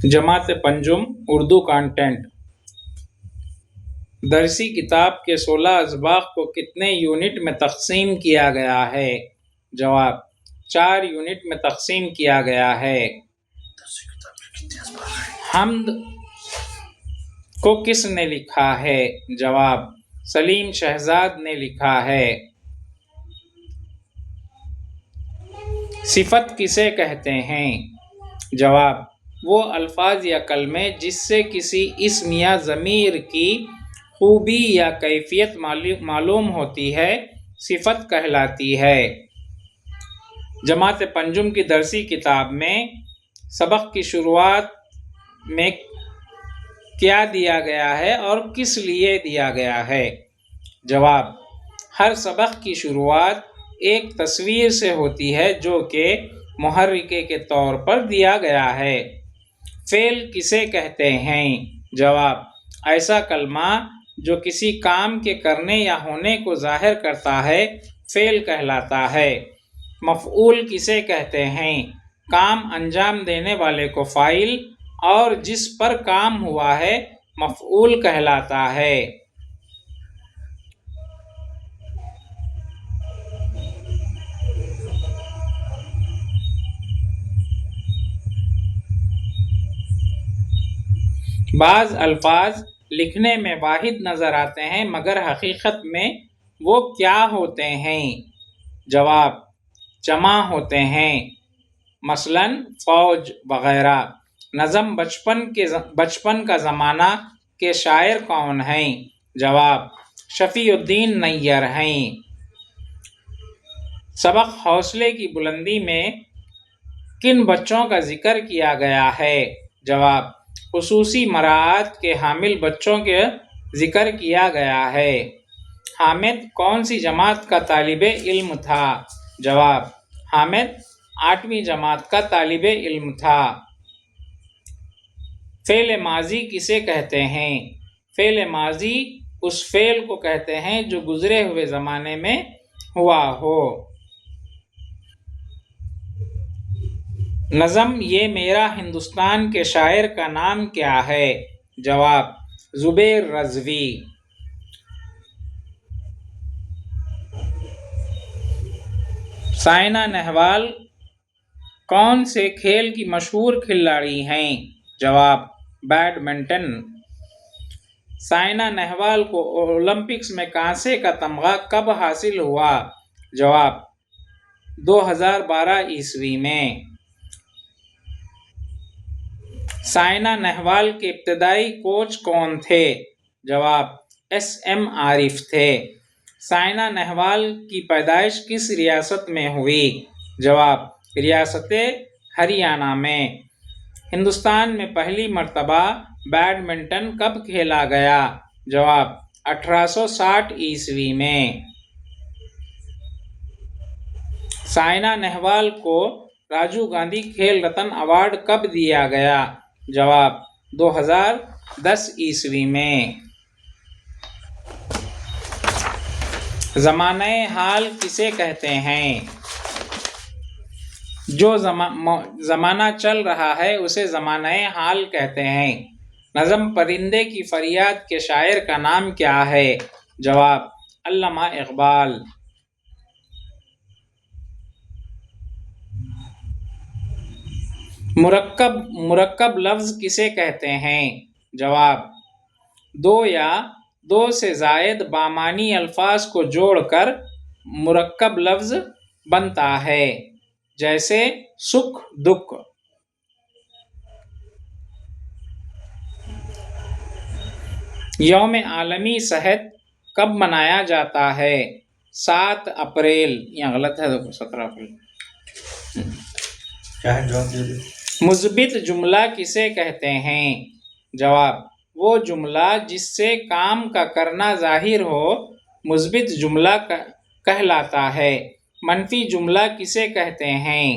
جماعت پنجم اردو کانٹینٹ۔ درسی کتاب کے 16 اسباق کو کتنے یونٹ میں تقسیم کیا گیا ہے؟ جواب: 4 یونٹ میں تقسیم کیا گیا ہے۔ حمد کو کس نے لکھا ہے؟ جواب: سلیم شہزاد نے لکھا ہے۔ صفت کسے کہتے ہیں؟ جواب: وہ الفاظ یا کلمے جس سے کسی اسم یا ضمیر کی خوبی یا کیفیت معلوم ہوتی ہے، صفت کہلاتی ہے۔ جماعت پنجم کی درسی کتاب میں سبق کی شروعات میں کیا دیا گیا ہے اور کس لیے دیا گیا ہے؟ جواب: ہر سبق کی شروعات ایک تصویر سے ہوتی ہے جو کہ محرکے کے طور پر دیا گیا ہے۔ فعل کسے کہتے ہیں؟ جواب: ایسا کلمہ جو کسی کام کے کرنے یا ہونے کو ظاہر کرتا ہے، فعل کہلاتا ہے۔ مفعول کسے کہتے ہیں؟ کام انجام دینے والے کو فاعل اور جس پر کام ہوا ہے مفعول کہلاتا ہے۔ بعض الفاظ لکھنے میں واحد نظر آتے ہیں مگر حقیقت میں وہ کیا ہوتے ہیں؟ جواب: جمع ہوتے ہیں، مثلاً فوج وغیرہ۔ نظم بچپن کا زمانہ کے شاعر کون ہیں؟ جواب: شفیع الدین نیّر ہیں۔ سبق حوصلے کی بلندی میں کن بچوں کا ذکر کیا گیا ہے؟ جواب: خصوصی مراعات کے حامل بچوں کا ذکر کیا گیا ہے۔ حامد کون سی جماعت کا طالب علم تھا؟ جواب: حامد 8ویں جماعت کا طالب علم تھا۔ فعل ماضی کسے کہتے ہیں؟ فعل ماضی اس فعل کو کہتے ہیں جو گزرے ہوئے زمانے میں ہوا ہو۔ نظم یہ میرا ہندوستان کے شاعر کا نام کیا ہے؟ جواب: زبیر رضوی۔ سائنا نہوال کون سے کھیل کی مشہور کھلاڑی ہیں؟ جواب: بیڈمنٹن۔ سائنا نہوال کو اولمپکس میں کانسے کا تمغہ کب حاصل ہوا؟ جواب: 2012 میں۔ سائنا نہوال کے ابتدائی کوچ کون تھے؟ جواب: SM عارف تھے۔ سائنا نہوال کی پیدائش کس ریاست میں ہوئی؟ جواب: ریاست ہریانہ میں۔ ہندوستان میں پہلی مرتبہ بیڈمنٹن کب کھیلا گیا؟ جواب: 1860 میں۔ سائنا نہوال کو راجیو گاندھی کھیل رتن ایوارڈ کب دیا گیا؟ جواب: 2010 میں۔ زمانہ حال کسے کہتے ہیں؟ جو زمانہ چل رہا ہے اسے زمانہ حال کہتے ہیں۔ نظم پرندے کی فریاد کے شاعر کا نام کیا ہے؟ جواب: علامہ اقبال۔ مرکب لفظ کسے کہتے ہیں؟ جواب: 2 یا 2 سے زائد بامعنی الفاظ کو جوڑ کر مرکب لفظ بنتا ہے، جیسے سکھ دکھ۔ یوم عالمی صحت کب منایا جاتا ہے؟ 7 اپریل۔ یہاں غلط ہے، 17 اپریل۔ مثبت جملہ کسے کہتے ہیں؟ جواب: وہ جملہ جس سے کام کا کرنا ظاہر ہو مثبت جملہ کہلاتا ہے۔ منفی جملہ کسے کہتے ہیں؟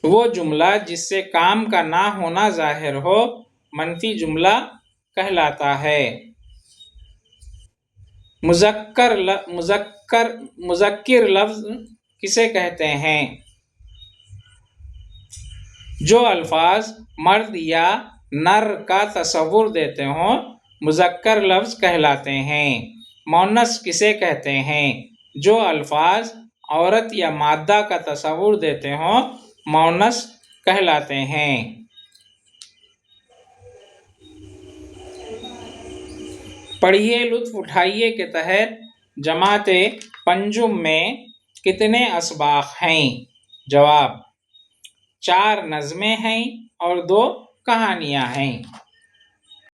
وہ جملہ جس سے کام کا نہ ہونا ظاہر ہو منفی جملہ کہلاتا ہے۔ مذکر لفظ کسے کہتے ہیں؟ جو الفاظ مرد یا نر کا تصور دیتے ہوں مذکر لفظ کہلاتے ہیں۔ مؤنث کسے کہتے ہیں؟ جو الفاظ عورت یا مادہ کا تصور دیتے ہوں مؤنث کہلاتے ہیں۔ پڑھیے لطف اٹھائیے کے تحت جماعت پنجم میں کتنے اسباق ہیں؟ جواب: 4 نظمیں ہیں اور 2 کہانیاں ہیں۔